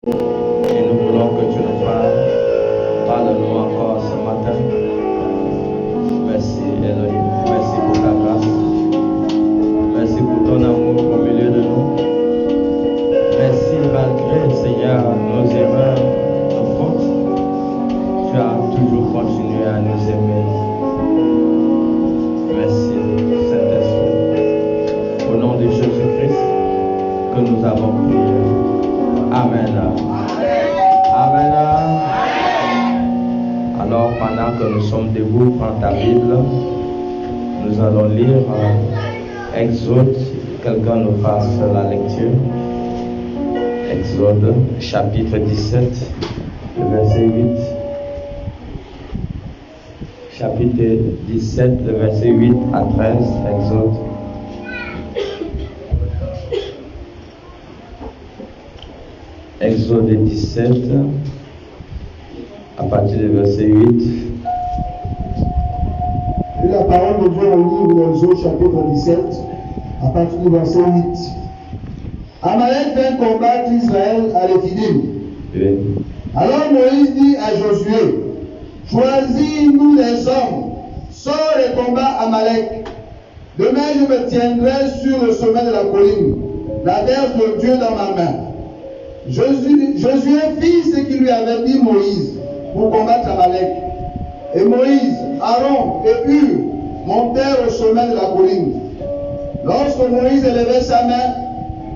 Et nous voulons que tu nous parles. Parle-nous encore ce matin. Merci Elohim. Merci pour ta grâce. Merci pour ton amour au milieu de nous. Merci malgré, Seigneur, nos erreurs, nos fautes. Tu as toujours continué à nous aimer. Merci, Saint-Esprit. Au nom de Jésus-Christ que nous avons prié. Amen. Amen. Alors, pendant que nous sommes debout, prends ta Bible. Nous allons lire Exode. Quelqu'un nous fasse la lecture. Exode, chapitre 17, le verset 8. Chapitre 17, le verset 8 à 13, Exode. Exode 17, à partir du verset 8. Et la parole de Dieu au livre d'Exode, chapitre 17, à partir du verset 8. Amalek vint combattre Israël à Rephidim. Oui. Alors Moïse dit à Josué, choisis-nous des hommes, sors et combat Amalek. Demain je me tiendrai sur le sommet de la colline, la verge de Dieu dans ma main. Josué fit ce qu'il lui avait dit Moïse pour combattre Amalek. Et Moïse, Aaron et Hur montèrent au sommet de la colline. Lorsque Moïse élevait sa main,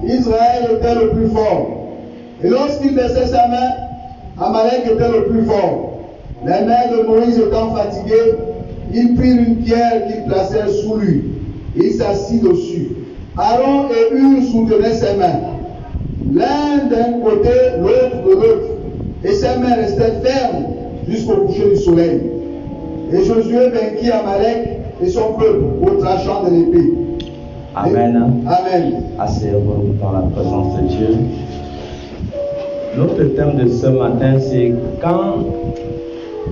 Israël était le plus fort. Et lorsqu'il baissait sa main, Amalek était le plus fort. Les mains de Moïse étant fatiguées, il prit une pierre qu'il plaçait sous lui. Il s'assit dessus. Aaron et Hur soutenaient ses mains, l'un d'un côté, l'autre de l'autre, et ses mains restaient fermes jusqu'au coucher du soleil. Et Josué vainquit Amalek et son peuple au tranchant de l'épée. Amen. Amen. Asseyez-vous dans la présence de Dieu. Notre thème de ce matin, c'est quand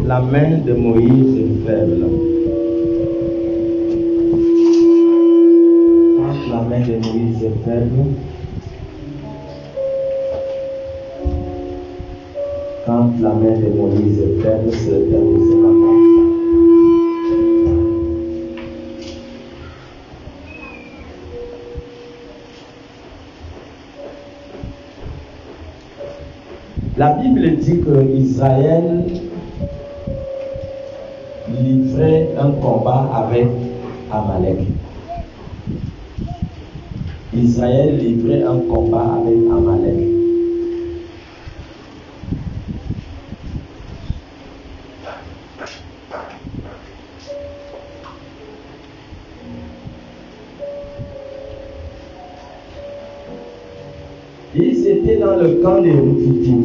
la main de Moïse est faible. Quand la main de Moïse est faible. Quand la main de Moïse est faible, c'est le thème de ce matin. La Bible dit que Israël livrait un combat avec Amalek. Israël livrait un combat avec Amalek. Ils étaient dans le camp des Rephidim.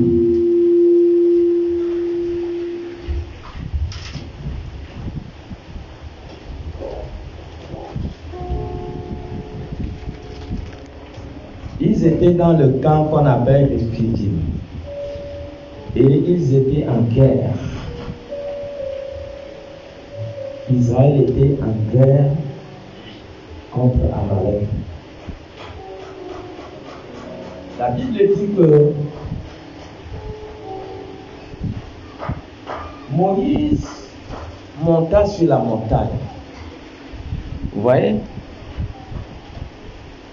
Ils étaient dans le camp qu'on appelle Rephidim. Et ils étaient en guerre. Israël était en guerre contre Amalek. La Bible dit que Moïse monta sur la montagne. Vous voyez?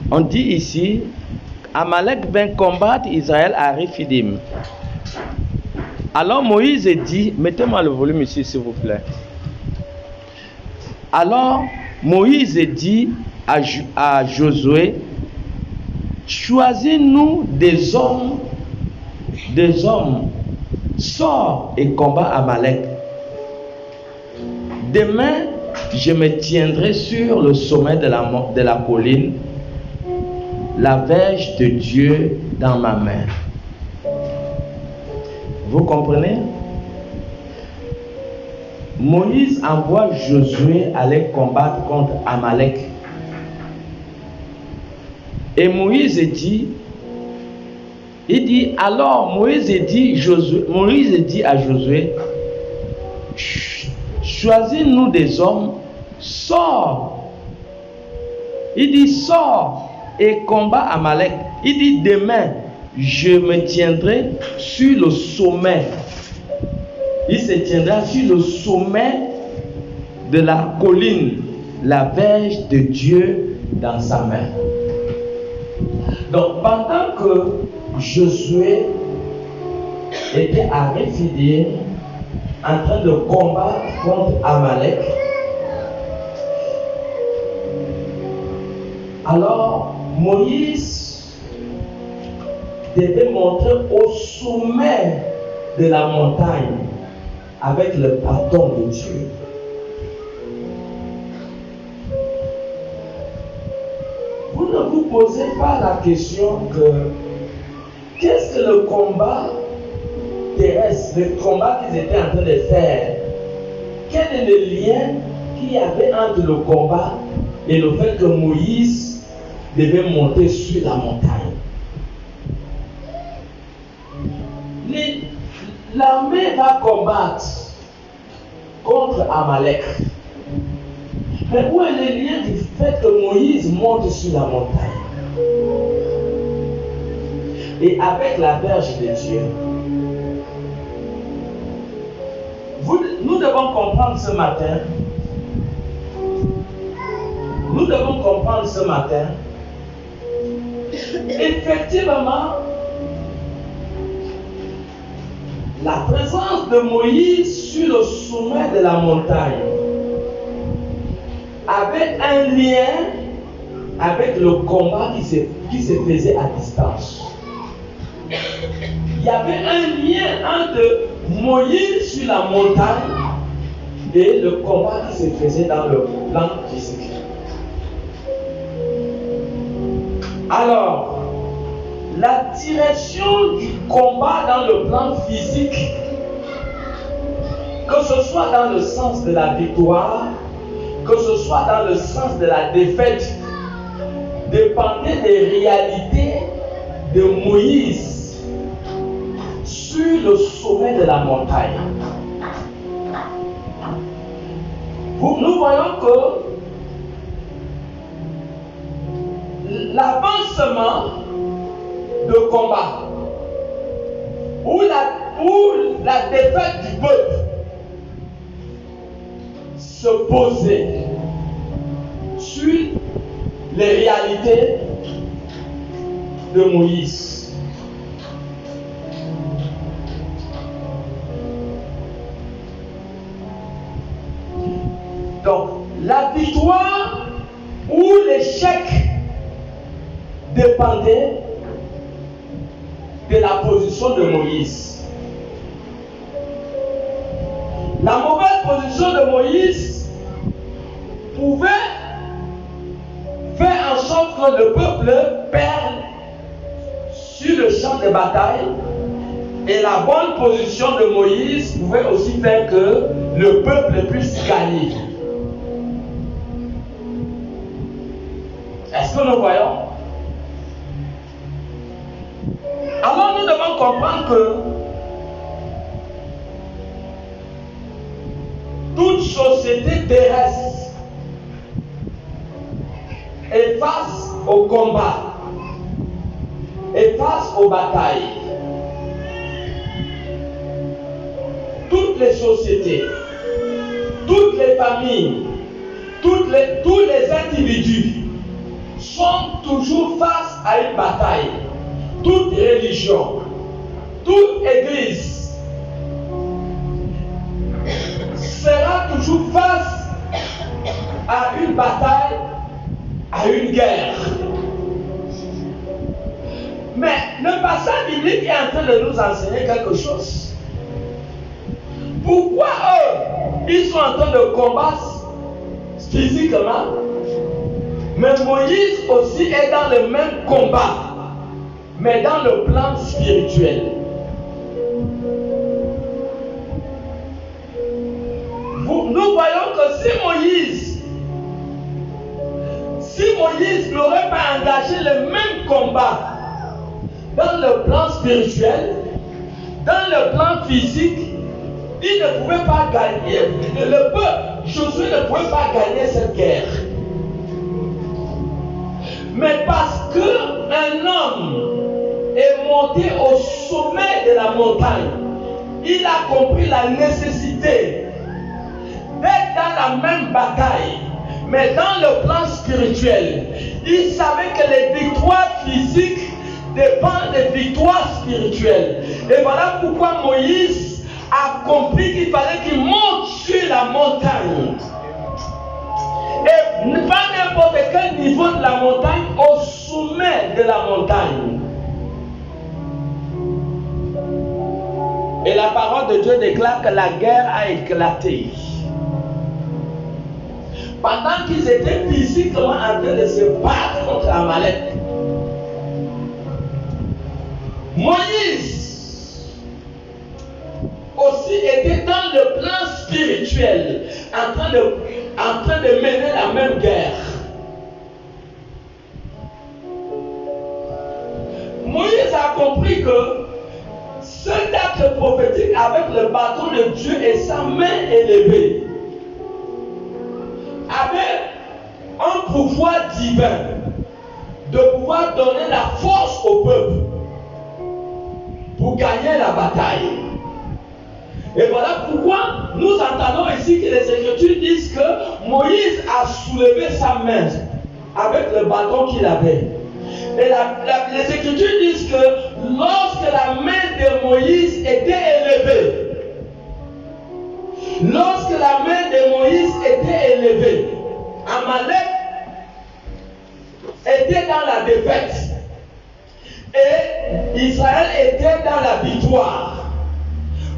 On dit ici, Amalek vint combattre Israël à Rephidim. Alors Moïse dit, mettez-moi le volume ici s'il vous plaît. Alors Moïse dit à Josué, choisis-nous des hommes, sors et combat Amalek. Demain, je me tiendrai sur le sommet de la colline, la verge de Dieu dans ma main. Vous comprenez? Moïse envoie Josué aller combattre contre Amalek. Et Moïse dit, Moïse dit à Josué, choisis-nous des hommes, sors. Il dit, sors et combat Amalek. Il dit, demain, je me tiendrai sur le sommet. Il se tiendra sur le sommet de la colline, la verge de Dieu dans sa main. Donc pendant que Josué était à Rephidim en train de combattre contre Amalek, alors Moïse devait monter au sommet de la montagne avec le bâton de Dieu. Vous ne vous posez pas la question que qu'est-ce que le combat terrestre, le combat qu'ils étaient en train de faire, quel est le lien qu'il y avait entre le combat et le fait que Moïse devait monter sur la montagne? L'armée va combattre contre Amalek. Mais où est le lien du fait que Moïse monte sur la montagne et avec la verge de Dieu? Nous devons comprendre ce matin. Nous devons comprendre ce matin. Effectivement, la présence de Moïse sur le sommet de la montagne avait un lien avec le combat qui se faisait à distance. Il y avait un lien entre Moïse sur la montagne et le combat qui se faisait dans le plan physique. Alors, la direction du combat dans le plan physique, que ce soit dans le sens de la victoire, que ce soit dans le sens de la défaite, dépendait des réalités de Moïse sur le sommet de la montagne. Nous voyons que l'avancement de combat ou la défaite du peuple se posait sur les réalités de Moïse. Donc, la victoire ou l'échec dépendait de la position de Moïse. La mauvaise position de Moïse pouvait faire en sorte que le peuple perde sur le champ de bataille, et la bonne position de Moïse pouvait aussi faire que le peuple puisse gagner. Est-ce que nous voyons? Alors nous devons comprendre que toute société terrestre est face au combat, est face aux batailles. Toutes les sociétés, toutes les familles, tous les individus sont toujours face à une bataille. Toute religion, toute église sera toujours face à une bataille, à une guerre. Mais le passage biblique est en train de nous enseigner quelque chose. Pourquoi eux, ils sont en train de combattre physiquement, mais Moïse aussi est dans le même combat, mais dans le plan spirituel. Nous voyons que si Moïse n'aurait pas engagé le même combat dans le plan spirituel, dans le plan physique, il ne pouvait pas gagner. Le peuple, Josué ne pouvait pas gagner cette guerre. Mais parce qu'un homme est monté au sommet de la montagne, il a compris la nécessité d'être dans la même bataille, mais dans le plan spirituel. Il savait que les victoires physiques dépendent des victoires spirituelles. Et voilà pourquoi Moïse a compris qu'il fallait qu'il monte sur la montagne. Et pas n'importe quel niveau de la montagne, au sommet de la montagne. Et la parole de Dieu déclare que la guerre a éclaté. Pendant qu'ils étaient physiquement en train de se battre contre Amalek, Moïse aussi était dans le plan spirituel, en train de mener la même guerre. Moïse a compris que cet acte prophétique avec le bâton de Dieu et sa main élevée avait un pouvoir divin de pouvoir donner la force au peuple pour gagner la bataille. Et voilà pourquoi nous entendons ici que les Écritures disent que Moïse a soulevé sa main avec le bâton qu'il avait. Et les Écritures disent que lorsque la main de Moïse était élevée, Amalek était dans la défaite et Israël était dans la victoire.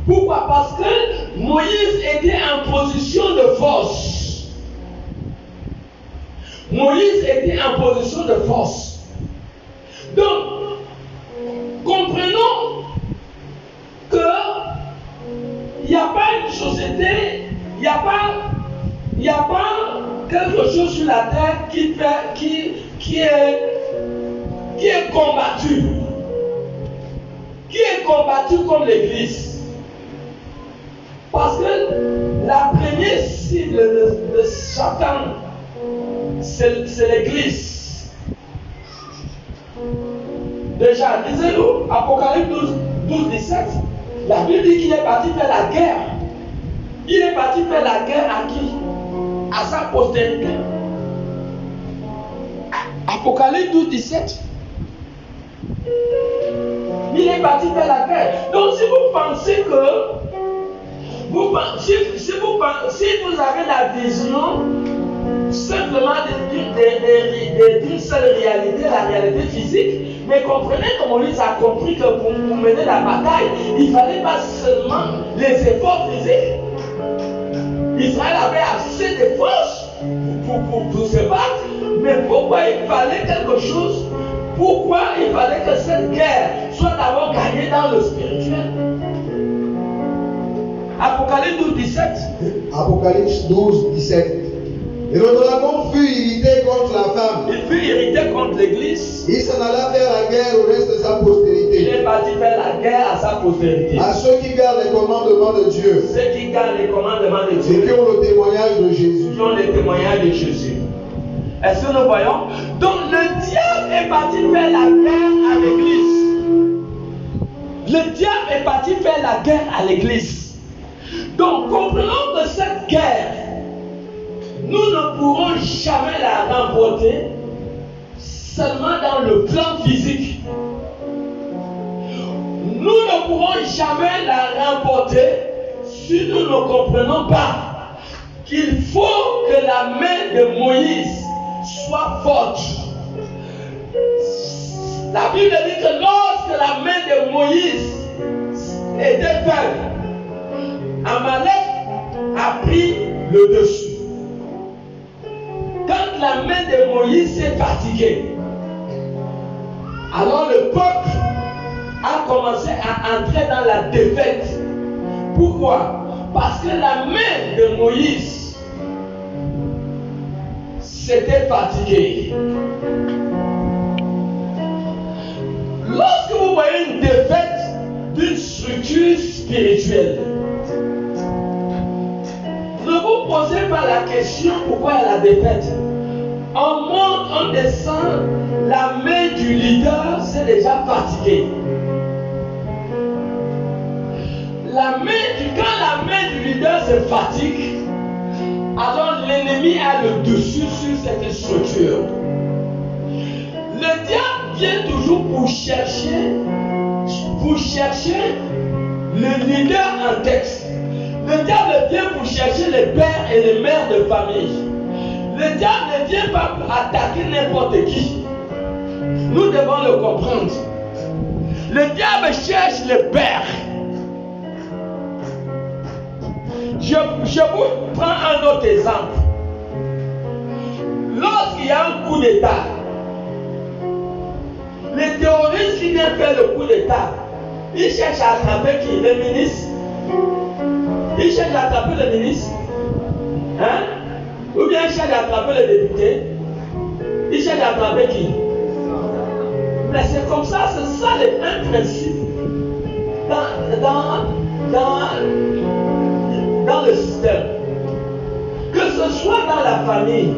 Pourquoi? Parce que Moïse était en position de force. Donc, comprenons que il n'y a pas une société, il n'y a pas quelque chose sur la terre qui est combattu. Qui est combattu comme l'Église. Parce que la première cible de Satan, c'est l'Église. Déjà, lisez-le, Apocalypse 12, 17. La Bible dit qu'il est parti faire la guerre. Il est parti faire la guerre à qui? À sa postérité. Apocalypse 12, 17. Il est parti faire la guerre. Donc si vous pensez que si vous avez la vision simplement d'une seule réalité, la réalité physique, mais comprenez que Moïse a compris que pour mener la bataille, il ne fallait pas seulement les efforts physiques. Israël avait assez de force pour se battre, mais pourquoi il fallait quelque chose? Pourquoi il fallait que cette guerre soit d'abord gagnée dans le spirituel? Apocalypse 12, 17. Apocalypse 12, 17. Et le dragon fut irrité contre la femme. Il fut irrité contre l'Église. Il s'en alla faire la guerre au reste de sa postérité. Il est parti faire la guerre à sa postérité. À ceux qui gardent les commandements de Dieu. Ceux qui gardent les commandements de Et Dieu. qui ont le témoignage de Jésus. Qui ont le témoignage de Jésus. Est-ce que nous voyons? Donc le diable est parti faire la guerre à l'Église. Le diable est parti faire la guerre à l'Église. Donc comprenons que cette guerre, nous ne pourrons jamais la remporter seulement dans le plan physique. Nous ne pourrons jamais la remporter si nous ne comprenons pas qu'il faut que la main de Moïse soit forte. La Bible dit que lorsque la main de Moïse était faible, Amalek a pris le dessus. Quand la main de Moïse s'est fatiguée, alors le peuple a commencé à entrer dans la défaite. Pourquoi? Parce que la main de Moïse s'était fatiguée. Lorsque vous voyez une défaite d'une structure spirituelle, ne vous posez pas la question pourquoi elle a défaite. On monte, on descend, la main du leader s'est déjà fatiguée. Quand la main du leader se fatigue, alors l'ennemi a le dessus sur cette structure. Le diable vient toujours pour chercher le leader en texte. Le diable vient pour chercher les pères et les mères de famille. Le diable ne vient pas pour attaquer n'importe qui. Nous devons le comprendre. Le diable cherche les pères. Je vous prends un autre exemple. Lorsqu'il y a un coup d'État, les terroristes qui viennent faire le coup d'État, ils cherchent à attraper qui? Le ministre. Ils cherchent à attraper le ministre. Hein? Ou bien ils cherchent à attraper le député. Ils cherchent à attraper qui? Mais c'est comme ça, c'est ça un principe dans le système. Que ce soit dans la famille,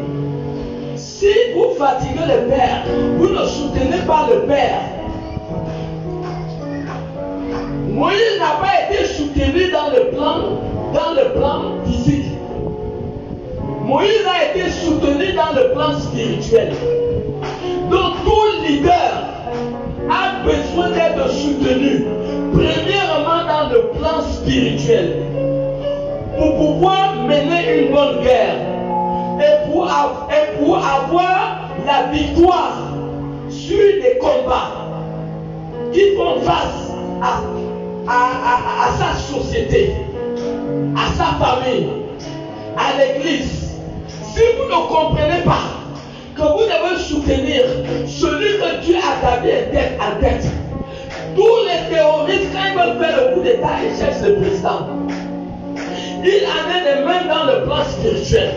si vous fatiguez le père, vous ne soutenez pas le père. Moïse n'a pas été soutenu dans le plan physique. Moïse a été soutenu dans le plan spirituel. Donc tout leader a besoin d'être soutenu, premièrement dans le plan spirituel, pour pouvoir mener une bonne guerre et pour avoir la victoire sur des combats qui font face à sa société, à sa famille, à l'église. Si vous ne comprenez pas que vous devez soutenir celui que Dieu a établi en tête, tous les terroristes, quand ils veulent faire le coup d'État, ils cherchent le président. Il en est de même dans le plan spirituel.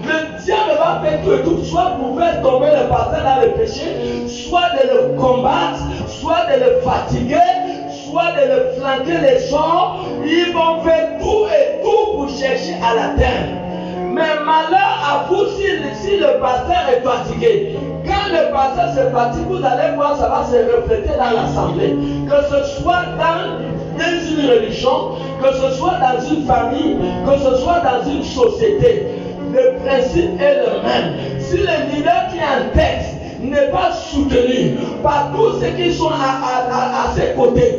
Le diable va faire tout et tout, soit pour faire tomber le pasteur dans le péché, soit de le combattre, soit de le fatiguer, soit de le flanquer les gens. Ils vont faire tout et tout pour chercher à l'atteindre. Mais malheur à vous si le pasteur est fatigué. Quand le pasteur se fatigue, vous allez voir, ça va se refléter dans l'assemblée. Que ce soit dans une religion, que ce soit dans une famille, que ce soit dans une société, le principe est le même. Si le leader qui est en tête n'est pas soutenu par tous ceux qui sont à ses côtés,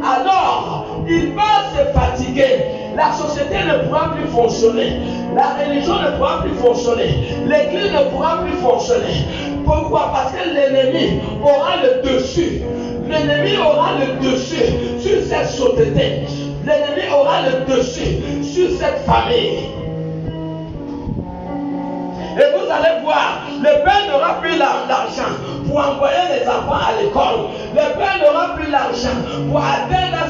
alors il va se fatiguer. La société ne pourra plus fonctionner. La religion ne pourra plus fonctionner. L'église ne pourra plus fonctionner. Pourquoi? Parce que l'ennemi aura le dessus. L'ennemi aura le dessus sur cette société. L'ennemi aura le dessus sur cette famille. Et vous allez voir, le père n'aura plus l'argent pour envoyer les enfants à l'école. Le père n'aura plus l'argent pour atteindre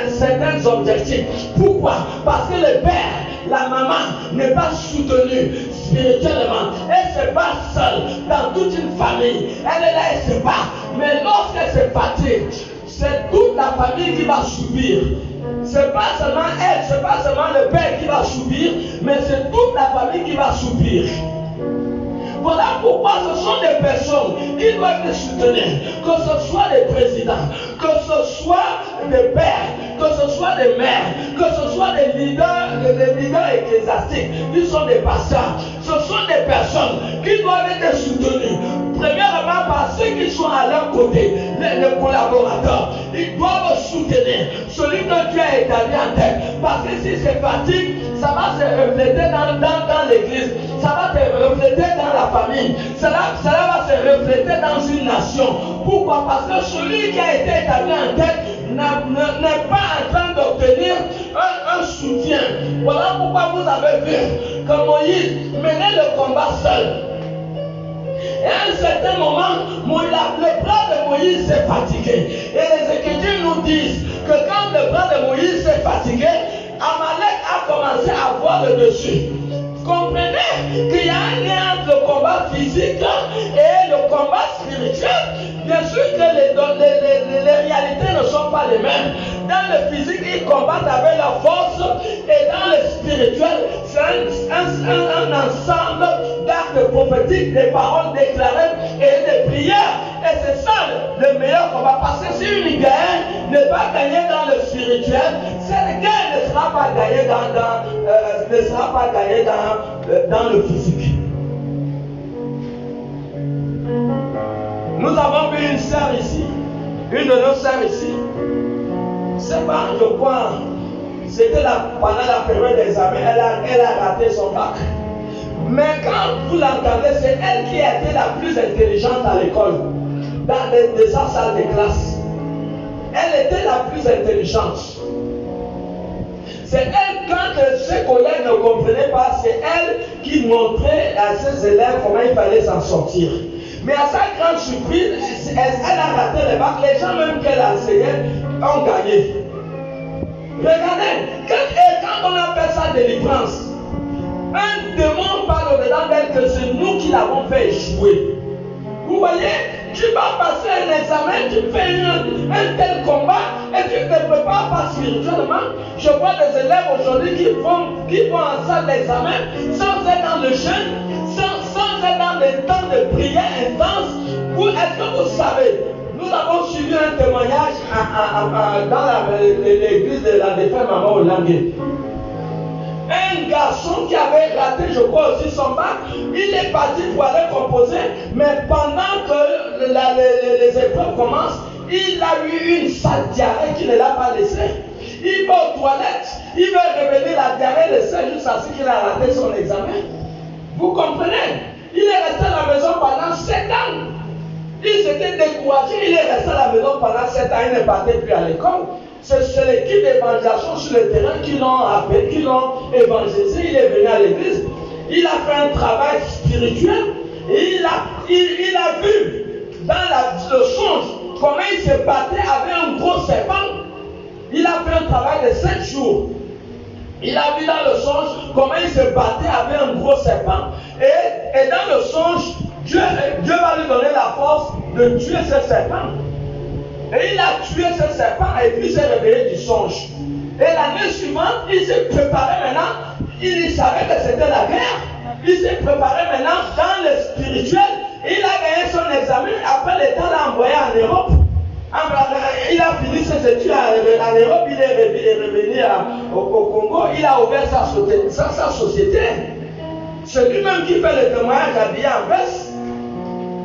certains objectifs. Pourquoi? Parce que le père, la maman n'est pas soutenue spirituellement. Elle se bat seule dans toute une famille. Elle est là, elle se bat. Mais lorsqu'elle se fatigue, c'est toute la famille qui va subir. Ce n'est pas seulement elle, ce n'est pas seulement le père qui va subir, mais c'est toute la famille qui va subir. Voilà pourquoi ce sont des personnes qui doivent être soutenues, que ce soit des présidents, que ce soit des pères, que ce soit des mères, que ce soit des leaders ecclésiastiques, qui sont des pasteurs. Ce sont des personnes qui doivent être soutenues. Premièrement par ceux qui sont à leur côté, les collaborateurs. Ils doivent soutenir celui que Dieu a établi en tête. Parce que si c'est fatigue, ça va se refléter dans l'église. Ça va se refléter dans la famille. Cela va se refléter dans une nation. Pourquoi? Parce que celui qui a été établi en tête n'est pas en train d'obtenir un soutien. Voilà pourquoi vous avez vu que Moïse menait le combat seul. Et à un certain moment, le bras de Moïse s'est fatigué. Et les Écritures nous disent que quand le bras de Moïse s'est fatigué, Amalek a commencé à avoir le dessus. Comprenez qu'il y a un lien entre le combat physique et le combat spirituel. Bien sûr que les réalités ne sont pas les mêmes. Dans le physique, ils combattent avec la force, et dans le spirituel, c'est un ensemble d'actes prophétiques, des paroles déclarées et des prières. Et c'est ça le meilleur combat. Parce que si une guerre n'est pas gagnée dans le spirituel, cette guerre ne sera pas gagnée dans le physique. Nous avons vu une sœur ici, une de nos sœurs ici. C'est pas, je crois, c'était pendant la période des examens, elle a raté son bac. Mais quand vous l'entendez, c'est elle qui a été la plus intelligente à l'école, dans sa salle de classe. Elle était la plus intelligente. C'est elle, quand ses collègues ne comprenaient pas, c'est elle qui montrait à ses élèves comment il fallait s'en sortir. Mais à sa grande surprise, elle a raté le bac. Les gens même qu'elle enseignait ont gagné. Regardez, quand on appelle ça délivrance, un démon parle au-dedans d'elle que c'est nous qui l'avons fait échouer. Vous voyez, tu vas passer un examen, tu fais un tel combat et tu ne te prépares pas spirituellement. Je vois des élèves aujourd'hui qui vont en salle d'examen sans être dans le jeûne, sans être dans des temps de prière intense. Est-ce que vous savez, nous avons suivi un témoignage dans l'église de la défunte maman Olangue. Un garçon qui avait raté, je crois aussi son bac, il est parti pour aller composer, mais pendant que les épreuves commencent, il a eu une sale diarrhée qui ne l'a pas laissé. Il va aux toilettes, il veut revenir la diarrhée le sait juste à ce qu'il a raté son examen. Vous comprenez? Il est resté à la maison pendant 7 ans. Il s'était découragé, il est resté à la maison pendant 7 ans, il ne partait plus à l'école. C'est l'équipe d'évangélisation sur le terrain qui l'ont appelé, qui l'ont évangélisé. Il est venu à l'église. Il a fait un travail spirituel. Et il a vu dans le songe comment il se battait avec un gros serpent. Il a fait un travail de 7 jours. Il a vu dans le songe comment il se battait avec un gros serpent. Et dans le songe, Dieu va lui donner la force de tuer ce serpent. Et il a tué ce serpent et puis s'est réveillé du songe. Et l'année suivante, il s'est préparé maintenant. Il savait que c'était la guerre. Il s'est préparé maintenant dans le spirituel. Il a gagné son examen. Après, l'État l'a envoyé en Europe. Il a fini ses études en Europe. Il est revenu au Congo. Il a ouvert sa société. C'est lui-même qui fait le témoignage habillé en veste.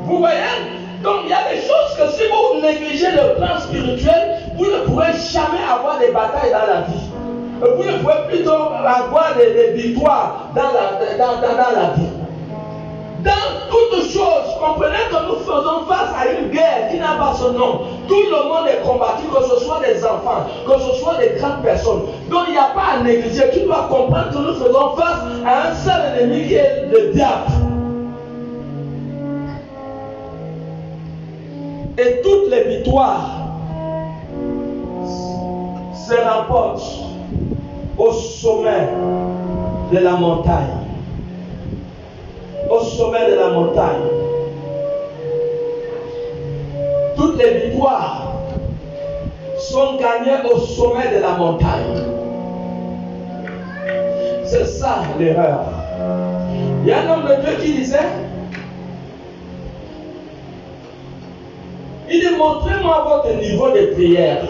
Vous voyez? Donc il y a des choses que si vous négligez le plan spirituel, vous ne pourrez jamais avoir des batailles dans la vie. Vous ne pouvez plutôt avoir des victoires dans la vie. Dans toutes choses, comprenez que nous faisons face à une guerre qui n'a pas son nom. Tout le monde est combattu, que ce soit des enfants, que ce soit des grandes personnes. Donc il n'y a pas à négliger. Tu dois comprendre que nous faisons face à un seul ennemi qui est le diable. Et toutes les victoires se remportent au sommet de la montagne. Au sommet de la montagne. Toutes les victoires sont gagnées au sommet de la montagne. C'est ça l'erreur. Il y a un homme de Dieu qui disait, il dit, montrez-moi votre niveau de prière.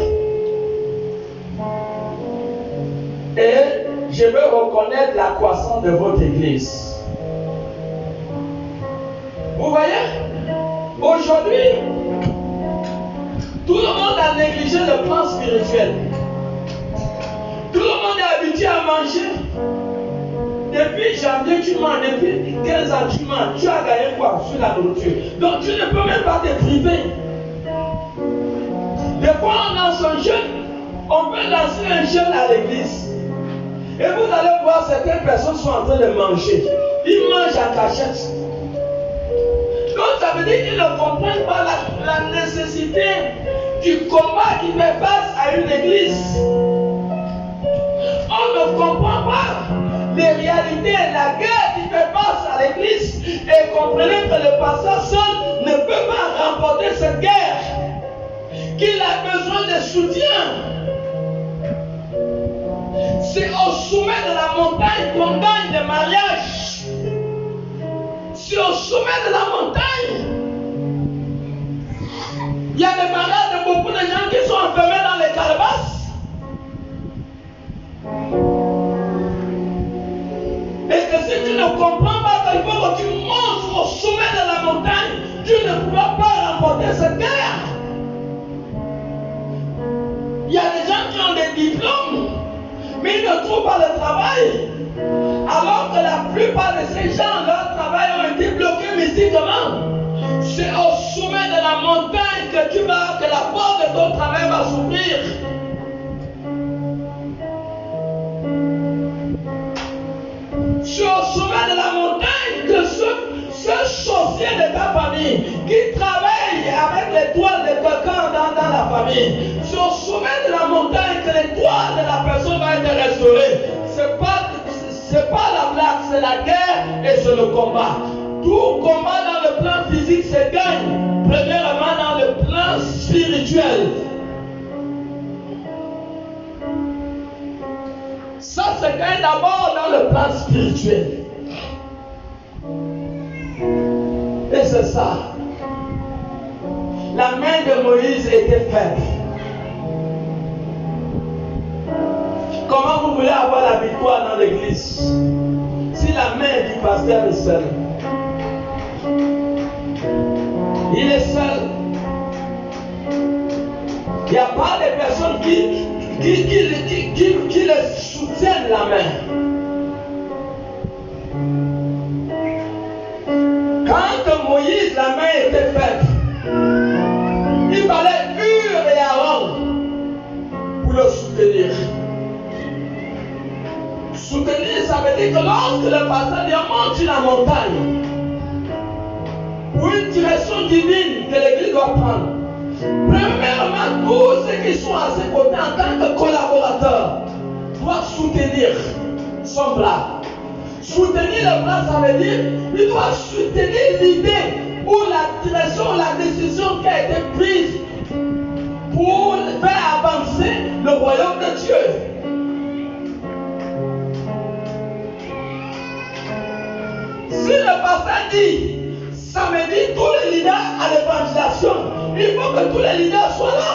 Et je veux reconnaître la croissance de votre église. Vous voyez? Aujourd'hui, tout le monde a négligé le plan spirituel. Tout le monde est habitué à manger. Depuis janvier, tu manges. Depuis 15 ans, tu manges. Tu as gagné quoi sur la nourriture? Donc tu ne peux même pas te priver. Des fois, on lance un jeûne. On peut lancer un jeûne à l'église. Et vous allez voir, certaines personnes sont en train de manger. Ils mangent à cachette. Donc ça veut dire qu'ils ne comprennent pas la nécessité du combat qui fait face à une église. On ne comprend pas les réalités, la guerre qui fait face à l'église. Et comprenez que le pasteur seul ne peut pas remporter cette guerre. Qu'il a besoin de soutien. C'est au sommet de la montagne qu'on gagne sommet de la montagne, il y a des malades de beaucoup de gens qui sont enfermés dans les calebasses. Et que si tu ne comprends pas qu'il faut que tu montes au sommet de la montagne, tu ne pourras pas remporter cette guerre. Il y a des gens qui ont des diplômes, mais ils ne trouvent pas le travail. Alors que la plupart de ces gens, leur travail ont été bloqués mystiquement. C'est au sommet de la montagne que la porte de ton travail va s'ouvrir. C'est au sommet de la montagne que ce sorcier de ta famille qui travaille avec l'étoile de quelqu'un dans la famille, c'est au sommet de la montagne que l'étoile de la personne va être restaurée. C'est pas la blague, c'est la guerre et c'est le combat. Tout combat dans le plan physique se gagne, premièrement dans le plan spirituel. Ça se gagne d'abord dans le plan spirituel. Et c'est ça. La main de Moïse était faible. Comment vous voulez avoir la victoire dans l'église si la main du pasteur est seule? Il est seul. Il n'y a pas de personnes qui le soutiennent la main. Quand Moïse, la main était faite, il fallait Hur et Aaron pour le soutenir. Soutenir, ça veut dire que lorsque le pasteur dit monte sur la montagne, pour une direction divine que l'église doit prendre, premièrement, tous ceux qui sont à ses côtés en tant que collaborateurs doivent soutenir son bras. Soutenir le bras, ça veut dire qu'il doit soutenir l'idée ou la direction, la décision qui a été prise pour faire avancer le royaume de Dieu. Si le pasteur dit samedi, tous les leaders à l'évangélisation, il faut que tous les leaders soient là.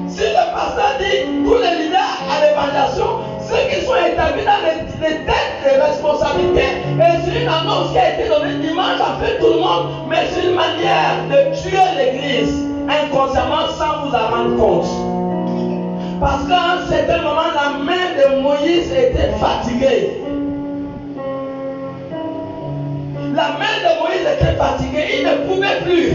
Si le pasteur dit tous les leaders à l'évangélisation, ceux qui sont établis dans les têtes de responsabilité, et c'est une annonce qui a été donnée dimanche à fait tout le monde, mais c'est une manière de tuer l'église inconsciemment sans vous en rendre compte. Parce qu'à un certain moment, la main de Moïse était fatiguée. La main de Moïse était fatiguée, il ne pouvait plus.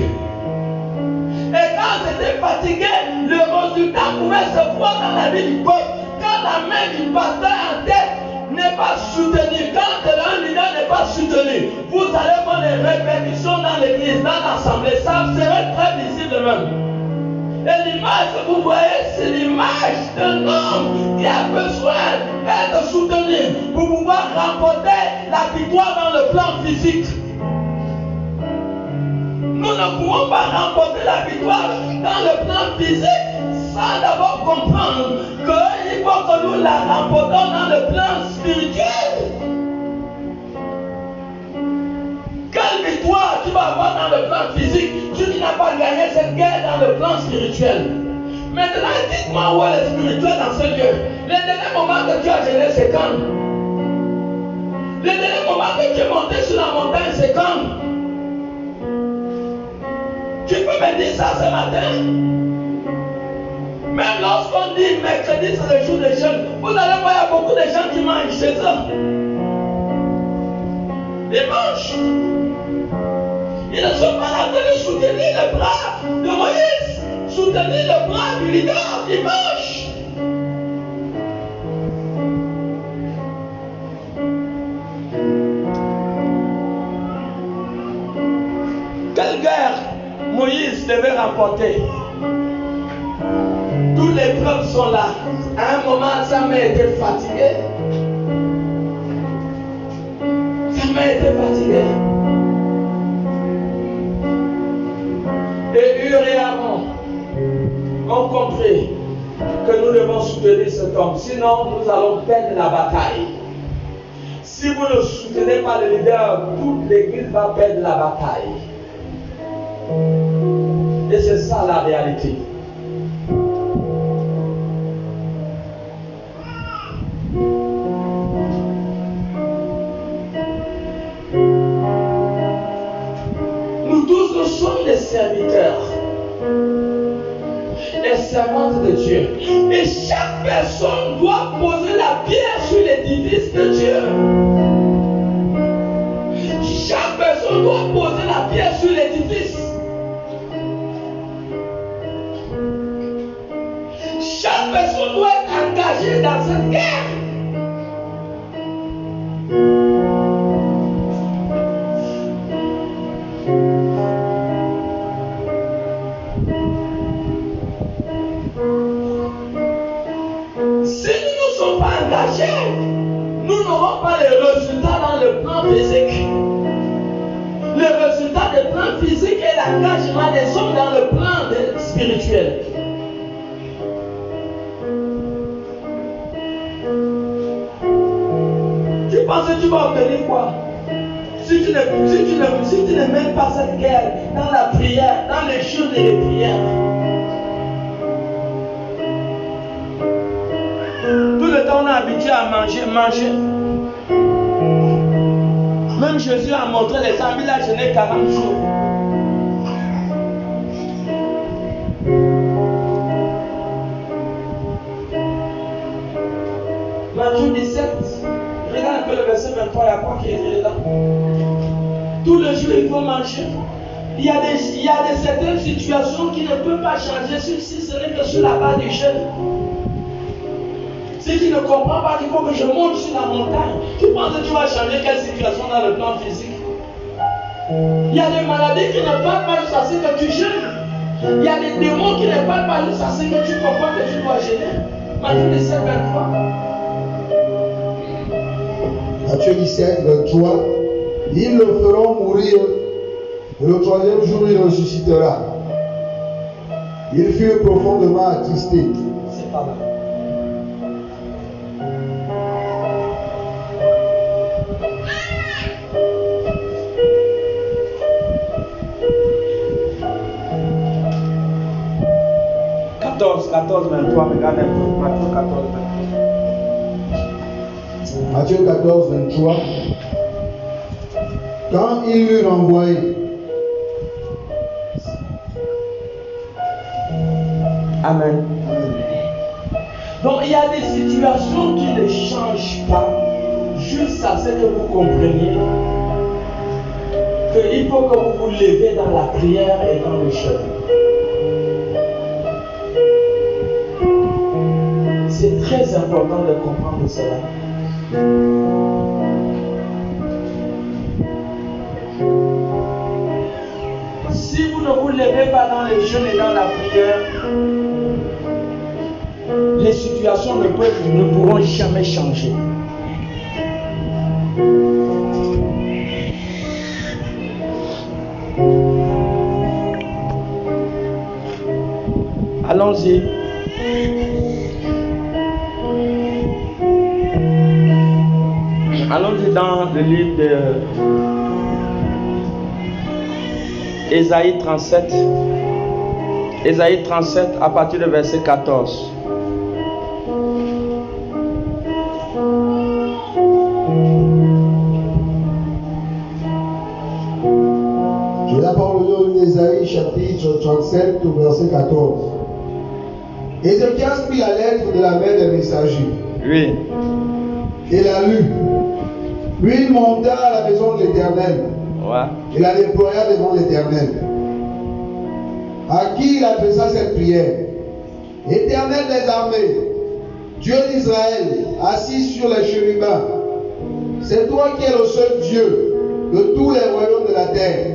Et quand c'était fatigué, le résultat pouvait se voir dans la vie du peuple. Quand la main du pasteur en tête n'est pas soutenue, quand un leader n'est pas soutenu, vous allez voir les répercussions dans l'église, dans l'assemblée. Ça serait très visible même. Et l'image que vous voyez, c'est l'image d'un homme qui a besoin d'être soutenu pour pouvoir remporter la victoire dans le plan physique. Nous ne pouvons pas remporter la victoire dans le plan physique sans d'abord comprendre qu'il faut que nous la remportons dans le plan spirituel. Quelle victoire tu vas avoir dans le plan physique si tu n'as pas gagné cette guerre dans le plan spirituel? Maintenant, dites-moi où est le spirituel dans ce lieu. Le dernier moment que tu as gêné, c'est quand? Le dernier moment que tu es monté sur la montagne, c'est quand? Tu peux me dire ça ce matin? Même lorsqu'on dit mercredi, c'est le jour des jeûnes, vous allez voir, il y a beaucoup de gens qui mangent chez eux. Ils mangent. Ils ne sont pas là de soutenir le bras de Moïse, soutenir le bras du leader qui mange. Quelle guerre Moïse devait remporter? Toutes les preuves sont là. À un moment, sa main était fatiguée. Sa main était fatiguée. Et Hur et Aaron ont compris que nous devons soutenir cet homme. Sinon, nous allons perdre la bataille. Si vous ne soutenez pas le leader, toute l'église va perdre la bataille. Et c'est ça la réalité. Nous tous, nous sommes des serviteurs, des servantes de Dieu. Et chaque personne doit poser la pierre sur l'édifice de Dieu. Chaque personne doit poser la pierre sur l'édifice. Chaque personne doit être engagée dans cette guerre. Si nous ne sommes pas engagés, nous n'aurons pas les résultats dans le plan physique. Le résultat du plan physique est l'engagement des hommes dans le plan spirituel. Tu penses que tu vas obtenir quoi? Si tu ne mènes pas cette guerre dans la prière, dans les jours et les prières. Tout le temps on est habitué à manger. Même Jésus a montré les hommes, il a jeûné 40 jours. Matthieu 17, regarde un peu le verset 23, il y a quoi qui est écrit dedans? Tout le jour il faut manger. Il y a certaines situations qui ne peuvent pas changer si ce n'est que sur la base du jeûne. Si tu ne comprends pas qu'il faut que je monte sur la montagne, tu penses que tu vas changer quelle situation dans le plan physique? Il y a des maladies qui ne parlent pas jusqu'à ce que tu jeûnes. Il y a des démons qui ne parlent pas jusqu'à ce que tu comprends que tu dois jeûner. Matthieu 17, 23. Matthieu 17, 23. Ils le feront mourir, et le troisième jour il ressuscitera. Ils furent profondément attristés. C'est pas mal. Matthieu 14, 23, regarde un peu. Matthieu 14, 23. Matthieu 14, 23. Quand il l'eut renvoyé, Amen. Donc il y a des situations qui ne changent pas jusqu'à ce que vous compreniez qu'il faut que vous vous levez dans la prière et dans le jeûne. C'est très important de comprendre cela. Si vous ne vous levez pas dans les jeûnes et dans la prière, les situations ne pourront jamais changer. Allons-y. Allons-y dans le livre de Ésaïe 37. Ésaïe 37 à partir du verset 14. Je la parole d'Ésaïe chapitre 37 au verset 14. Ézéchias prit la lettre de la main des messagers. Oui. Et la lut. Puis il monta à la maison de l'Éternel. Ouais. Et la déploya devant l'Éternel. À qui il adressa cette prière? Éternel des armées, Dieu d'Israël, assis sur les chérubins, c'est toi qui es le seul Dieu de tous les royaumes de la terre.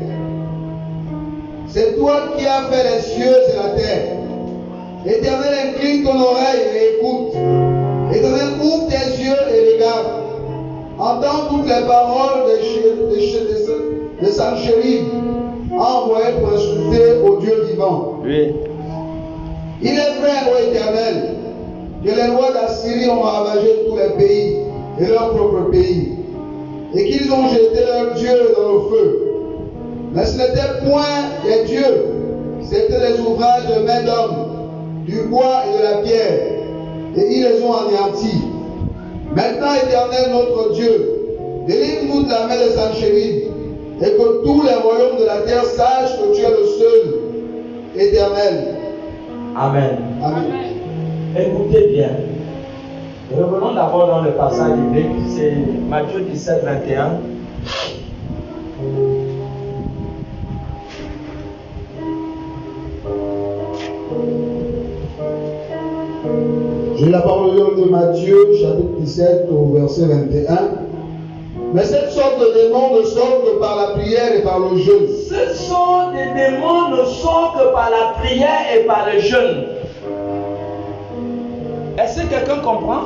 C'est toi qui as fait les cieux et la terre. Éternel, incline ton oreille et écoute. Éternel, ouvre tes yeux et regarde. Entends toutes les paroles de Sanchérib, envoyé pour insulter au Dieu vivant. Oui. Il est vrai, ô Éternel, que les rois d'Assyrie ont ravagé tous les pays et leur propre pays. et qu'ils ont jeté leur Dieu dans le feu. Mais ce n'était point des dieux, c'étaient des ouvrages de main d'homme, du bois et de la pierre, et ils les ont anéantis. Maintenant, Éternel notre Dieu, délivre-nous de la main de Sanchérib, et que tous les royaumes de la terre sachent que tu es le seul Éternel. Amen. Amen. Écoutez bien. Revenons d'abord dans le passage biblique, c'est Matthieu 17, 21. J'ai la parole de Matthieu, chapitre 17, au verset 21. Mais cette sorte de démons ne sortent que par la prière et par le jeûne. Ce sont des démons ne sont que par la prière et par le jeûne. Est-ce que quelqu'un comprend?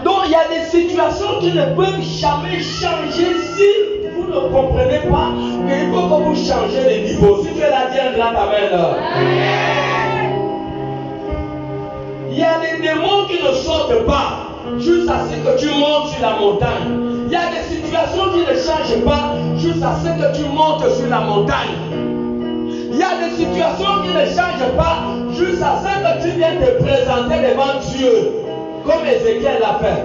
Donc il y a des situations qui ne peuvent jamais changer si vous ne comprenez pas qu'il faut que vous changez de niveau. Si tu es là, dis un grand amen là. Il y a des démons qui ne sortent pas jusqu'à ce que tu montes sur la montagne. Il y a des situations qui ne changent pas jusqu'à ce que tu montes sur la montagne. Il y a des situations qui ne changent pas jusqu'à ce que tu viennes te présenter devant Dieu, comme Ézéchiel l'a fait.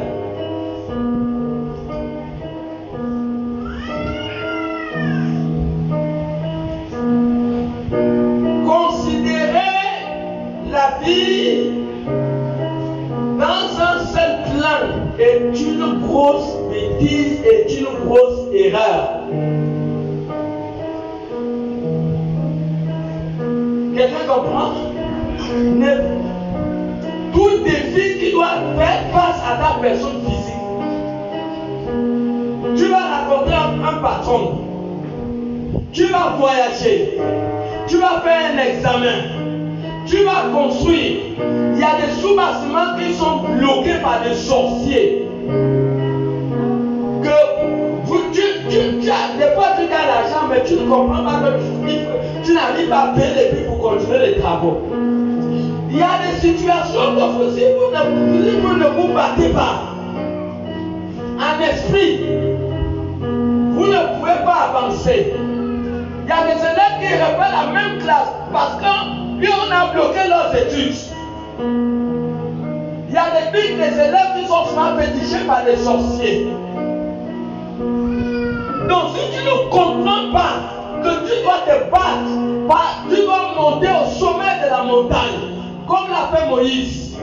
Considérez la vie dans un seul plan est une grosse bêtise, est une grosse erreur. Quelqu'un comprend? Tout défi qui doit faire face à ta personne physique. Tu vas rencontrer un patron. Tu vas voyager. Tu vas faire un examen. Tu vas construire. Il y a des sous-bâtiments qui sont bloqués par des sorciers. Des fois tu as l'argent, mais tu ne comprends pas que tu n'arrives pas à payer les prix pour continuer les travaux. Il y a des situations que si vous ne vous battez pas en esprit, vous ne pouvez pas avancer. Il y a des élèves qui refont la même classe parce qu'on a bloqué leurs études. Il y a des élèves qui sont souvent fétichés par des sorciers. Donc si tu ne comprends pas que tu dois te battre, tu dois monter au sommet de la montagne, comme l'a fait Moïse,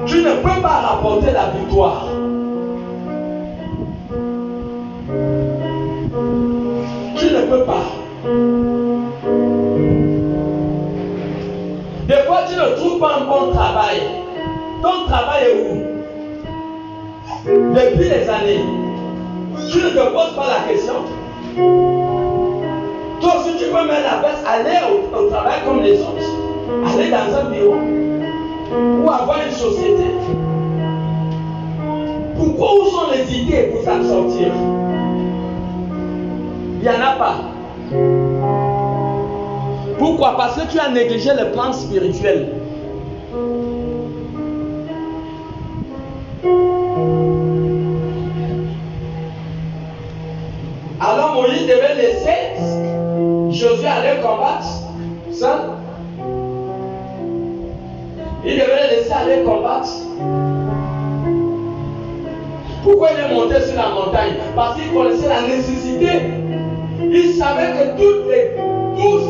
tu ne peux pas rapporter la victoire. Tu ne peux pas. Des fois, tu ne trouves pas un bon travail. Ton travail est où? Depuis des années, tu ne te poses pas la question. Toi aussi, tu peux mettre la veste, aller au travail comme les autres, aller dans un bureau ou avoir une société. Pourquoi où sont les idées pour s'en sortir? Il n'y en a pas. Pourquoi? Parce que tu as négligé le plan spirituel. Alors Moïse devait laisser Josué aller combattre seul. Il devait le laisser aller combattre. Pourquoi il est monté sur la montagne? Parce qu'il connaissait la nécessité. Il savait que tout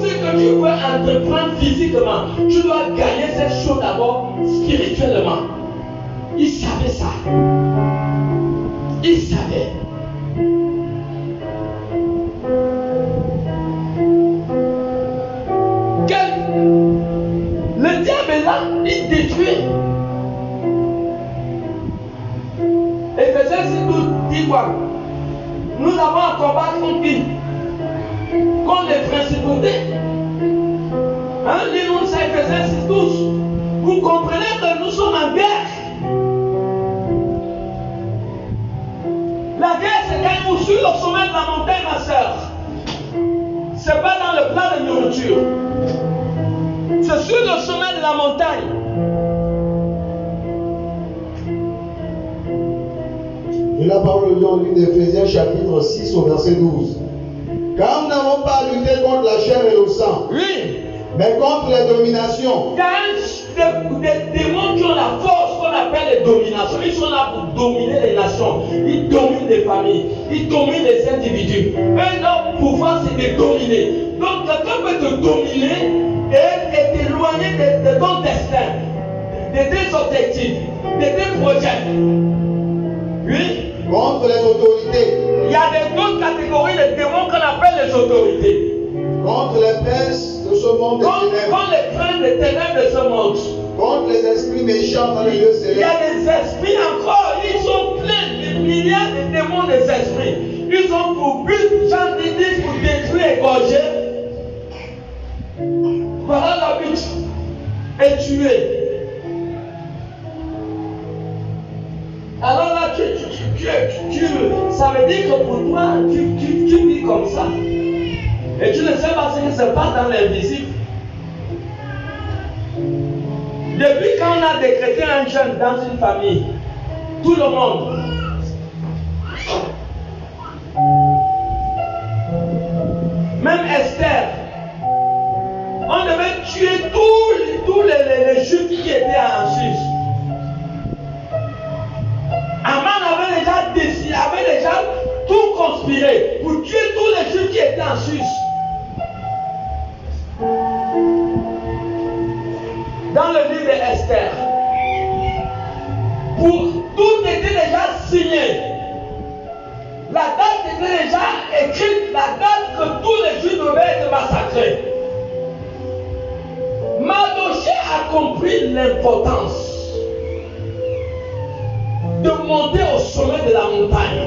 ce que tu veux entreprendre physiquement, tu dois gagner cette chose d'abord spirituellement. Il savait ça. Il savait. Le diable est là, il détruit. Éphésiens 6 dit quoi? Nous avons un combat contre qui? Contre les principautés. Lisons ça, Éphésiens 6, 12. Vous comprenez que nous sommes en guerre. La guerre, c'est quand vous sur le sommet de la montagne, ma soeur. C'est pas dans le plat de nourriture. C'est sur le sommet de la montagne. Et la parole de Dieu en livre d'Éphésiens chapitre 6 au verset 12. Car nous n'avons pas à lutter contre la chair et le sang, Oui. mais contre les dominations. Il y a des démons qui ont la force qu'on appelle les dominations. Ils sont là pour dominer les nations. Ils dominent les familles. Ils dominent les individus. Et leur pouvoir, c'est de dominer. Donc, quelqu'un peut te dominer et t'éloigner de ton destin, de tes objectifs, de tes projets. Oui. Contre les autorités. Il y a d'autres catégories de démons qu'on appelle les autorités. Contre les princes de ce monde des ténèbres. Contre les princes des ténèbres de ce monde. Contre les esprits méchants dans les lieux Il y a célestes. des esprits encore, ils sont pleins de milliards de démons des esprits. Ils ont pour but, Jean dit, pour détruire, égorger. Voilà la but. Et tuer. Alors là, ça veut dire que pour toi, tu vis comme ça. Et tu ne sais pas ce qui se passe dans l'invisible. Depuis quand on a décrété un jeûne dans une famille, tout le monde, même Esther, on devait tuer tous les juifs qui étaient en Suisse. Aman avait déjà tout conspiré pour tuer tous les juifs qui étaient en Suisse. Dans le livre d'Esther, tout était déjà signé. La date était déjà écrite, la date que tous les juifs devaient être massacrés. Mardochée a compris l'importance de monter au sommet de la montagne.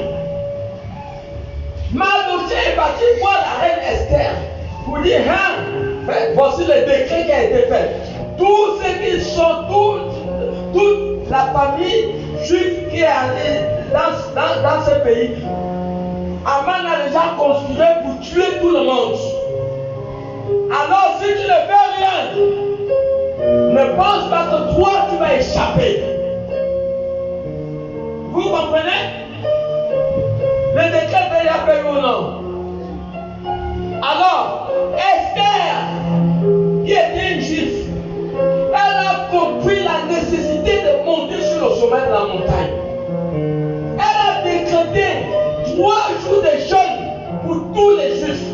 Mardochée est parti voir la reine Esther pour dire, voici le décret qui a été fait. Tous ceux qui sont, toute la famille juive qui est allée dans ce pays, Aman a déjà conspiré pour tuer tout le monde. Alors si tu ne fais rien, ne pense pas que toi tu vas échapper. Vous comprenez? Le décret est déjà fait ou non? Alors, Esther, qui était une juive, elle a compris la nécessité de monter sur le sommet de la montagne. Elle a décrété 3 jours de jeûne pour tous les juifs.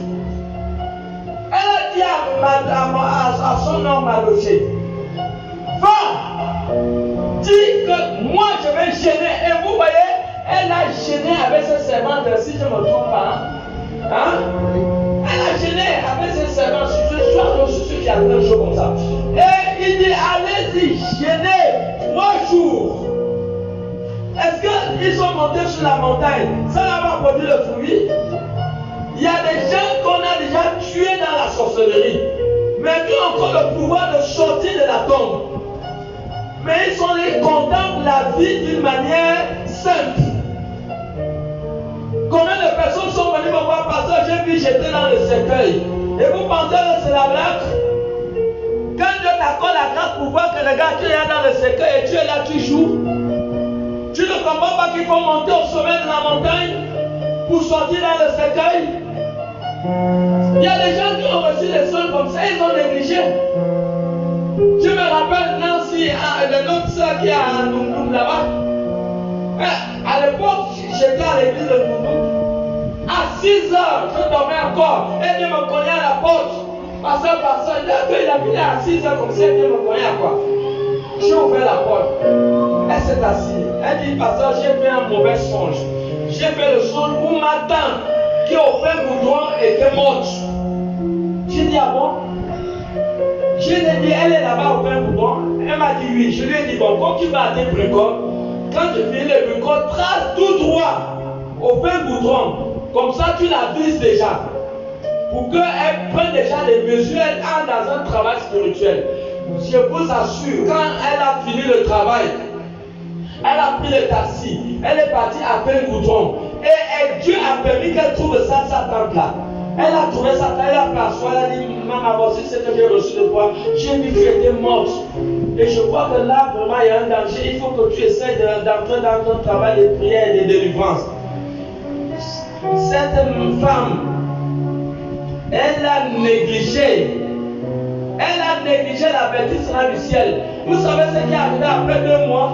Elle a dit à son homme Mardochée, va, dis que moi je vais gêner. Et vous voyez, elle a gêné avec ses servantes, si je ne me trompe pas. Hein? Elle a gêné avec ses servantes, je suis sûr qu'il y a plein de choses comme ça. Et il dit, allez-y, gênez 3 jours. Est-ce qu'ils sont montés sur la montagne? Ça n'a pas produit le fruit. Il y a des gens qu'on a déjà tués dans la sorcellerie, mais qui ont encore le pouvoir de sortir de la tombe. Mais ils sont les contemplent la vie d'une manière simple. Combien de personnes sont venues me voir parce que j'ai vu j'étais dans le cercueil. Et vous pensez que c'est la blague? Quand Dieu t'accorde la grâce pour voir que le gars tu es là dans le cercueil et tu es là, tu joues. Tu ne comprends pas qu'il faut monter au sommet de la montagne pour sortir dans le cercueil? Il y a des gens qui ont reçu des soins comme ça, ils ont négligé. Je me rappelle Nancy, de notre soeur qui est à Ndoumoum là-bas. À l'époque, j'étais à l'église de Ndoumoum. À 6 heures, je dormais encore. Elle vient me cogner à la porte. Pasteur, il a fini à 6 heures comme ça, elle vient me cogner à quoi? J'ai ouvert la porte. Elle s'est assise. Elle dit, pasteur, j'ai fait un mauvais songe. J'ai fait le songe où ma tante qui est au pain goudron était morte. J'ai dit, ah bon? J'ai dit, elle est là-bas au pain goudron. Elle m'a dit oui. Je lui ai dit, bon, quand tu vas à tes bricoles, quand tu finis les bricoles, trace tout droit au pain goudron. Comme ça, tu la vises déjà. Pour qu'elle prenne déjà les mesures, elle entre dans un travail spirituel. Je vous assure, quand elle a fini le travail, elle a pris le taxi, elle est partie à pain goudron. Et Dieu a permis qu'elle trouve ça, sa tante là. Elle a trouvé sa tante, elle a pris à soi, elle a dit, maman, voici ce que j'ai reçu de toi. J'ai vu que tu étais morte. Et je crois que là, vraiment, il y a un danger. Il faut que tu essaies d'entrer dans ton travail de prière et de délivrance. Cette femme, elle a négligé l'avertissement du ciel. Vous savez ce qui est arrivé après 2 mois?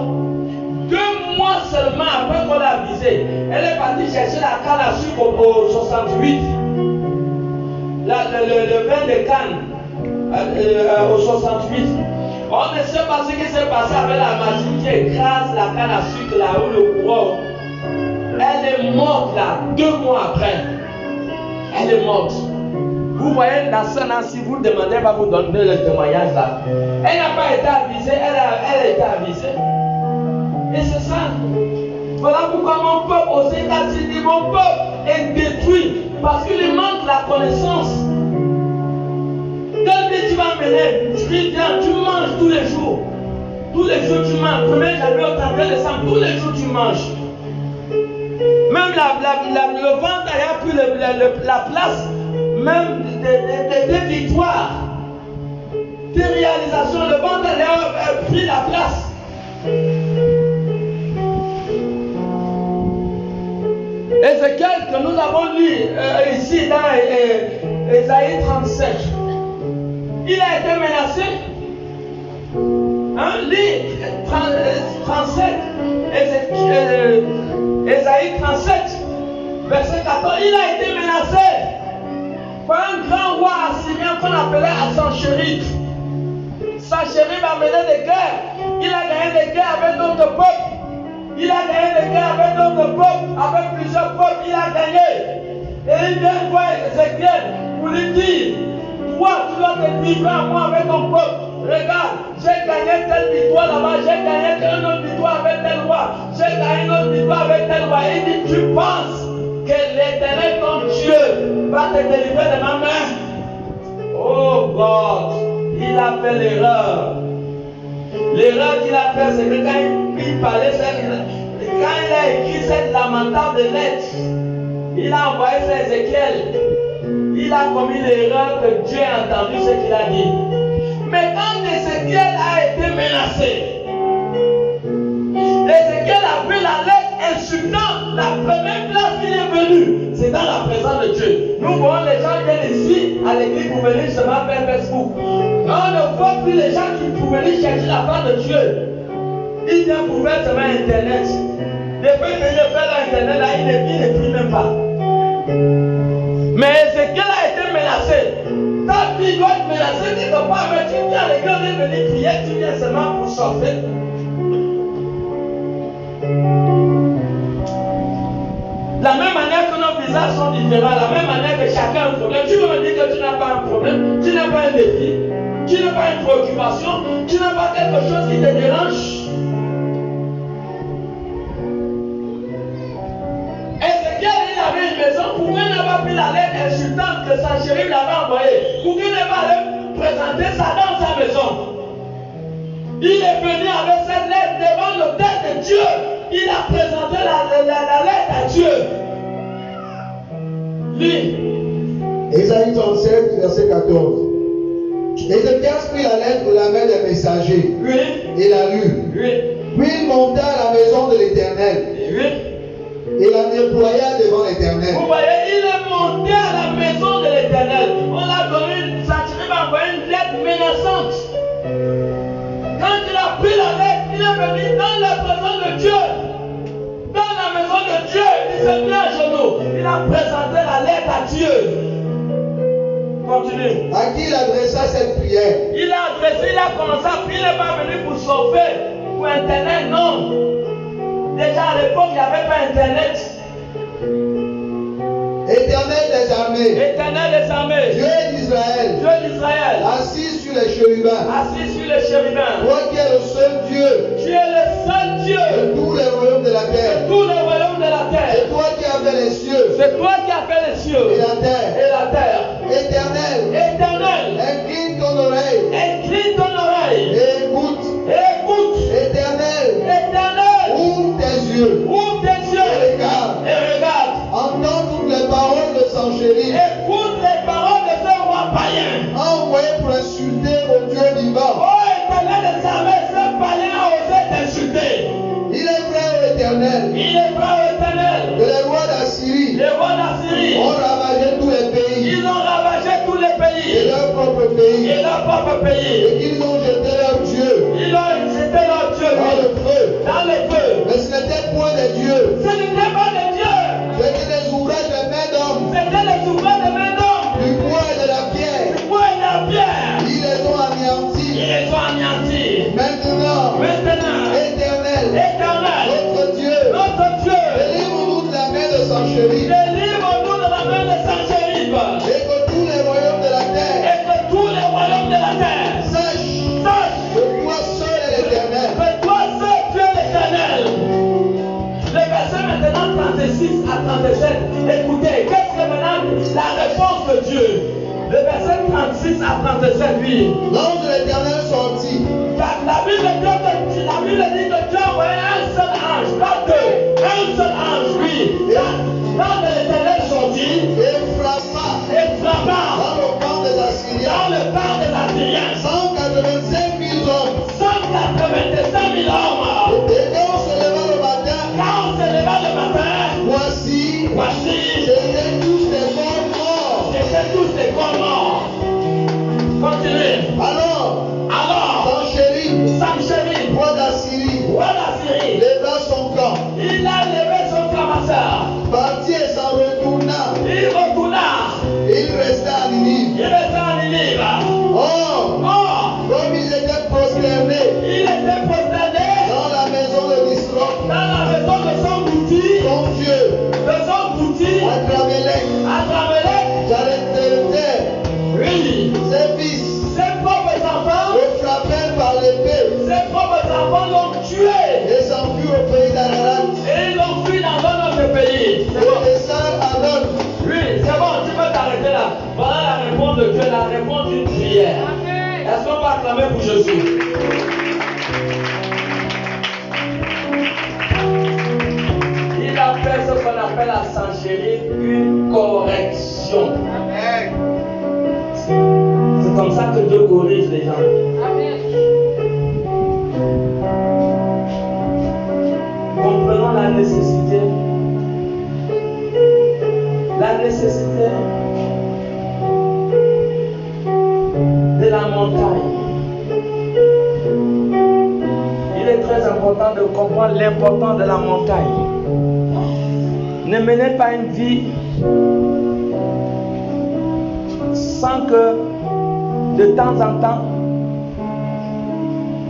2 mois seulement après qu'on l'a avisé, elle est partie chercher la canne à sucre au 68. Le vin de canne au 68. On ne sait pas ce qui s'est passé avec la machine qui écrase la canne à sucre là où le courant. Elle est morte là, 2 mois après. Elle est morte. Vous voyez la scène, si vous demandez, elle va vous donner le témoignage là. Elle n'a pas été avisée, elle a été avisée. Et c'est ça. Voilà pourquoi mon peuple aux États-Unis, mon peuple est détruit parce qu'il lui manque la connaissance. Quel vie tu vas mener? Tu manges tous les jours. Tous les jours tu manges. 1er janvier au 31 décembre, tous les jours tu manges. Même le ventre n'a plus la place, même des victoires, des réalisations. Le ventre a pris la place. Ézéchiel que nous avons lu ici dans Ésaïe 37, il a été menacé. Lis 37, Ésaïe 37, verset 14, il a été menacé par un grand roi assyrien qu'on appelait Sanchérib. Sanchérib a mené des guerres. Il a gagné des guerres avec d'autres peuples. Il a gagné des guerres avec d'autres peuples, avec plusieurs peuples, il a gagné. Et il vient voir Ézéchiel pour lui dire, toi, tu dois te livrer à moi avec ton peuple. Regarde, j'ai gagné telle victoire là-bas, j'ai gagné une autre victoire avec tel roi, j'ai gagné une autre victoire avec tel roi. Il dit, tu penses que l'Éternel, ton Dieu, va te délivrer de ma main? Oh God, il a fait l'erreur. L'erreur qu'il a fait, c'est que quand il parlait, quand il a écrit cette lamentable lettre, il a envoyé ça à Ézéchiel. Il a commis l'erreur que Dieu a entendu ce qu'il a dit. Mais quand Ézéchiel a été menacé, Ézéchiel a pris la lettre insultant. La première place qu'il est venu, c'est dans la présence de Dieu. Nous voyons les gens viennent ici à l'église pour venir seulement faire Facebook. On ne voit plus les gens qui pour venir chercher la part de Dieu. Ils viennent pour faire seulement Internet. Depuis que je fais l'Internet là, il ne prie même pas. Mais Ézéchiel a été menacé. Ta vie doit être menacée quelque part, mais tu viens à l'église venir prier, tu viens seulement pour sortir. La même manière que nos visages sont différents, la même manière que chacun a un problème. Tu veux me dire que tu n'as pas un problème, tu n'as pas un défi, tu n'as pas une préoccupation, tu n'as pas quelque chose qui te dérange. Ézéchiel, il avait une maison, pourquoi il n'a pas pris la lettre insultante que Sanchérib l'avait envoyée? Pourquoi il n'a pas allé présenter ça dans sa maison? Il est venu avec cette lettre devant l'autel de Dieu. Il a présenté la lettre à Dieu. Lis. Ésaïe 37, verset 14. Ézéchiel prit la lettre de la main des messagers. Oui. Et la lut. Oui. Puis il monta à la maison de l'Éternel. Oui. Et la déploya devant l'Éternel. Vous voyez, il est monté à la maison de l'Éternel. On l'a donné une Sanchérib a envoyé une lettre menaçante. Quand il a pris la lettre, il est venu dans la présence de Dieu. Dans la maison de Dieu, il s'est mis à genoux. Il a présenté la lettre à Dieu. Continue. À qui il adressa cette prière? Il a adressé, il a commencé à prier. Il n'est pas venu pour sauver, pour Internet, non. Déjà à l'époque, il n'y avait pas Internet. Éternel des armées, Éternel des armées, Dieu d'Israël, Dieu d'Israël, assis sur les chérubins, assis sur les chérubins, toi qui es le seul Dieu tu es le seul Dieu de tous les royaumes de la de terre. tous les royaumes de la terre. C'est toi qui as fait les cieux C'est toi qui as fait les cieux et la terre. et la terre. Éternel, Éternel, incline ton oreille incline ton oreille et écoute. et écoute. Éternel, Éternel, ouvre tes yeux ouvre tes et yeux regarde. et regarde. Entends toutes les paroles de Sanchérib, Écoute les paroles de ce roi païen. envoyé pour insulter au Dieu vivant. Oh Éternel des armées, Il est vrai au éternel. que les rois d'Assyrie Les rois d'Assyrie, ont ravagé tous les pays ils ont ravagé tous les et pays leur propre pays et leur propre pays. et qu'ils ont jeté leur Dieu Ils ont jeté leur Dieu dans le feu. dans le feu. Mais ce n'était point des dieux, Ce n'était pas de Dieu, c'était des ouvrages de main d'homme, c'était les ouvrages de main d'homme, du bois et de la pierre. du bois et de la pierre. Ils les ont Ils anéantis. les ont anéantis. Maintenant, Maintenant, Éternel, éternel, notre Dieu, notre Dieu, délivre-nous de la main de Sanchérib délivre-nous de la main de Sanchérib et que tous les royaumes de la terre et que tous les royaumes de la terre sachent que toi seul est l'Éternel. que toi seul tu es l'éternel. Le verset maintenant 36 à 37. Écoutez, qu'est-ce que maintenant la réponse de Dieu? Le verset 36 à 37, oui. L'ange de l'Éternel sortit La Bible dit que Dieu envoyait un seul ange, pas deux, un seul ange, oui. L'ange de l'éternel sortit et frappa et frappa dans le camp des Assyriens dans le camp des Assyriens 185 000 hommes. 185 000 hommes. Et quand on se leva le matin, Quand on se leva le matin, voici, voici, c'étaient tous des morts morts. c'était tous des corps morts. Continuez. Alors, Alors, Sanchérib, roi d'Assyrie, roi d'Assyrie, leva son camp, il a levé son framasseur. partit et s'en retourna. Il retourna. Et il resta à Ninive. Il était en Ninive. Or, Or, comme ils étaient prosternés il était prosterné dans la maison de l'Isroch, dans la maison de son bouti, son Dieu, à Adramelech, Adramelech. Jareter, Oui, ses fils, ses propres enfants, le frappèrent par l'épée ses propres enfants l'ont tué. et s'enfuirent au pays d'Ararat. Et ils l'ont fui dans un autre pays. C'est Et bon. les sœurs Aaron, Oui, c'est bon, tu peux t'arrêter là. Voilà la réponse de Dieu, la réponse d'une prière. Est-ce qu'on va acclamer pour Jésus? Il a fait ce qu'on appelle à Sanchérib une correction. C'est comme ça que Dieu corrige les gens. Comprenons la nécessité. La nécessité de la montagne. Il est très important de comprendre l'importance de la montagne. Ne menez pas une vie sans que de temps en temps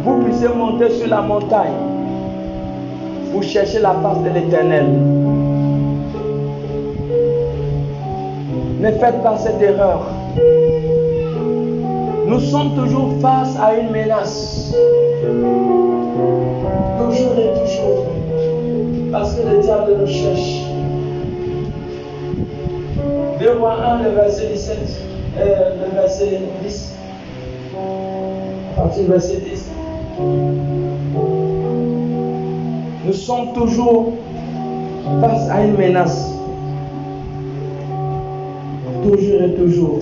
vous puissiez monter sur la montagne pour chercher la face de l'Éternel. Ne faites pas cette erreur. Nous sommes toujours face à une menace. Toujours et toujours. Parce que le diable nous cherche. 2 Rois 1, le verset 17, le verset 10. À partir du verset 10. Nous sommes toujours face à une menace. Toujours et toujours.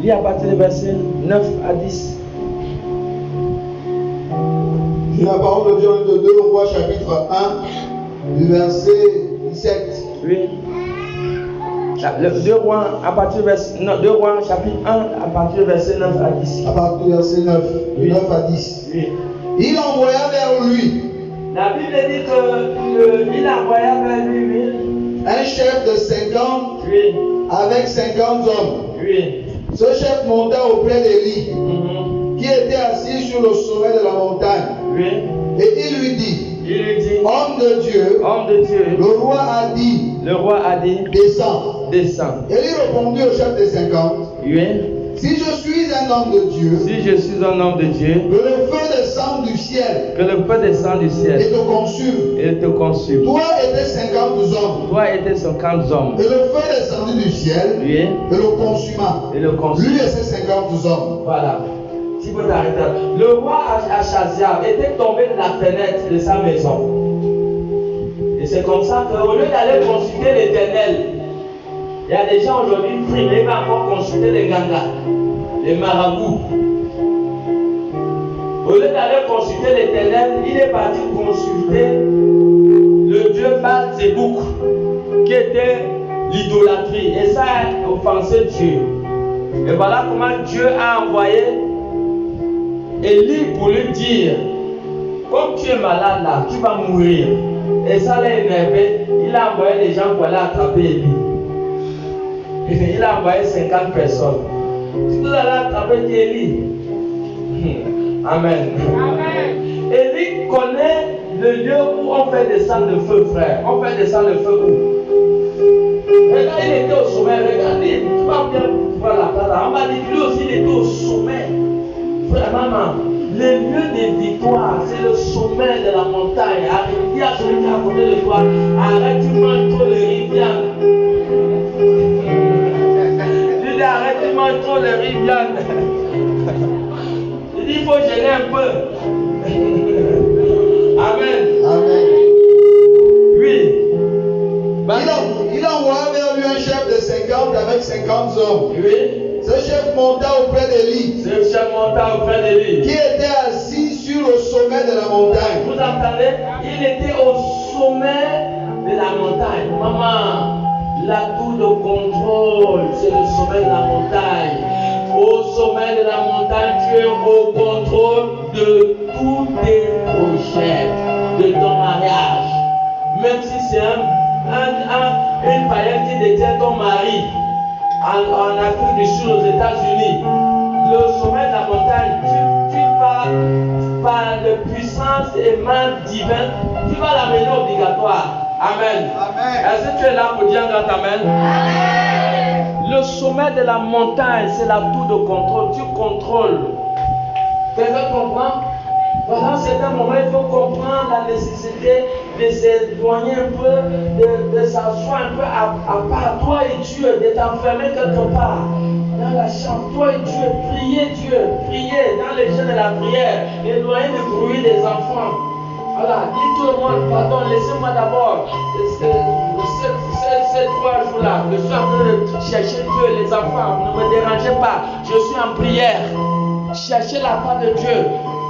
Lis à partir du verset 9 à 10. j'ai la parole de Dieu de 2 Rois chapitre 1, du verset 17. Oui. Le 2 Rois à partir du verset 2 Rois chapitre 1 à partir du verset 9 à 10. À partir du verset 9, du Oui. 9 à 10. Oui. Il envoya vers lui La Bible dit qu'il envoya vers lui, oui. un chef de 50 Oui. avec 50 hommes. Oui. Ce chef monta auprès d'Élie, Mhm. qui était assis sur le sommet de la montagne. Oui. Et il lui dit, Il lui dit, homme de Dieu, homme de Dieu, le roi a dit, le roi a dit, descends. descends. Élie répondit au chef des 50, Oui. si je suis un homme de Dieu, Si je suis un homme de Dieu, que le feu descende du ciel que le feu descende du et ciel te consume. et te consume. Toi et tes 50 hommes. Toi et tes 50 hommes. Et le feu descendit du ciel Oui. et le consuma. Et le consume. Lui et ses 50 hommes. Voilà. Tu peux t'arrêter là. Le roi Achazia était tombé de la fenêtre de sa maison. Et c'est comme ça qu'au lieu d'aller consulter l'Éternel, il y a des gens aujourd'hui qui prient, mais ils vont encore consulter les gangas, les marabouts. Au lieu d'aller consulter l'Éternel, il est parti consulter le dieu Baal-Zébouk, qui était l'idolâtrie. Et ça a offensé Dieu. Et voilà comment Dieu a envoyé Élie pour lui dire, comme tu es malade là, tu vas mourir. Et ça l'a énervé. Il a envoyé des gens pour aller attraper Élie. Il a envoyé 50 personnes. Si vous allez attraper Élie, Amen. Élie connaît le lieu où on fait descendre le feu, frère. On fait descendre le feu où? Regarde, il était au sommet. Regardez, tu vas bien voir la place. On va dire lui aussi, il était au sommet. Frère, maman, le lieu de victoire, c'est le sommet de la montagne. Dis à celui qui est à côté de toi, arrête, tu manges trop le riz, viande. Il dit, arrête, tu manges trop le riz, viande. Il dit, il faut gêner un peu. Amen. Amen. Oui. Il envoie vers lui un chef de 50 avec 50 hommes. Oui. Ce chef monta auprès d'Élie, Ce chef monta auprès d'Élie, qui était assis sur le sommet de la montagne. Vous entendez? Il était au sommet de la montagne. Maman, la tour de contrôle, c'est le sommet de la montagne. Au sommet de la montagne, tu es au contrôle de tous tes projets, de ton mariage. Même si c'est une païenne qui détient ton mari en Afrique du Sud, aux États-Unis, le sommet de la montagne, tu vas par de puissance et main divine, tu vas l'amener obligatoire. Amen. Amen. Est-ce que tu es là pour dire un grand amen? Amen. Le sommet de la montagne, c'est la tour de contrôle. Tu contrôles. Quelqu'un comprend? Dans certains moments, il faut comprendre la nécessité de s'éloigner un peu, de s'asseoir un peu à part toi et Dieu, de t'enfermer quelque part. Dans la chambre, toi et Dieu, priez dans les jeux de la prière, éloigner le bruit des enfants. Voilà, dis tout le monde, pardon, laissez-moi d'abord ces 3 jours-là, je suis en train de chercher Dieu, les enfants, ne me dérangez pas, je suis en prière. Cherchez la part de Dieu.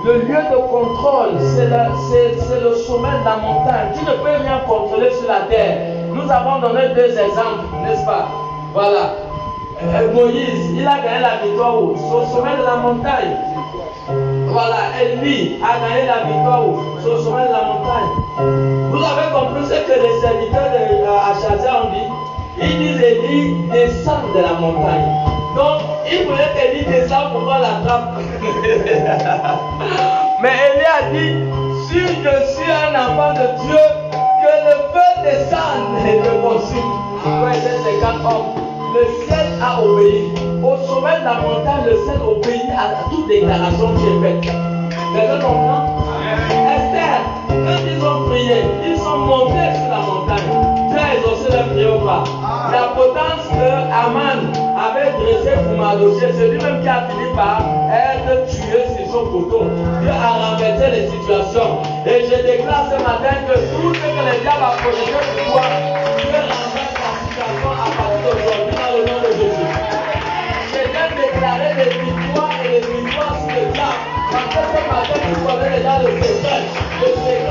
Le lieu de contrôle, c'est le sommet de la montagne. Tu ne peux rien contrôler sur la terre. Nous avons donné 2 exemples, n'est-ce pas? Voilà. Moïse, il a gagné la victoire où? Sur le sommet de la montagne. Voilà, Élie a gagné la victoire où? Sur le sommet de la montagne. Vous avez compris ce que les serviteurs d'Achazia ont dit? Ils disent Élie descend de la montagne. Donc, il voulait qu'Élie descende pour qu'on l'attrape. Mais Élie a dit, si je suis un enfant de Dieu, que le feu descende et me consume. Ouais, c'est 50 hommes. Le ciel a obéi. Au sommet de la montagne, le ciel obéit à toute déclaration que j'ai faite. Vous comprenez? Esther, quand ils ont prié, ils sont montés sur la montagne. Dieu a exaucé leur prière ou pas? La potence que Aman avait dressée pour Mardochée, c'est lui-même qui a fini par être tué sur son couteau. Dieu a renversé les situations. Et je déclare ce matin que tout ce que le diable a projeté pour toi, Dieu renverse la situation à partir d'aujourd'hui dans le nom de Jésus. Je viens déclarer des victoires et des victoires sur le diable. Parce que ce matin, tu connais déjà le secret. Le secret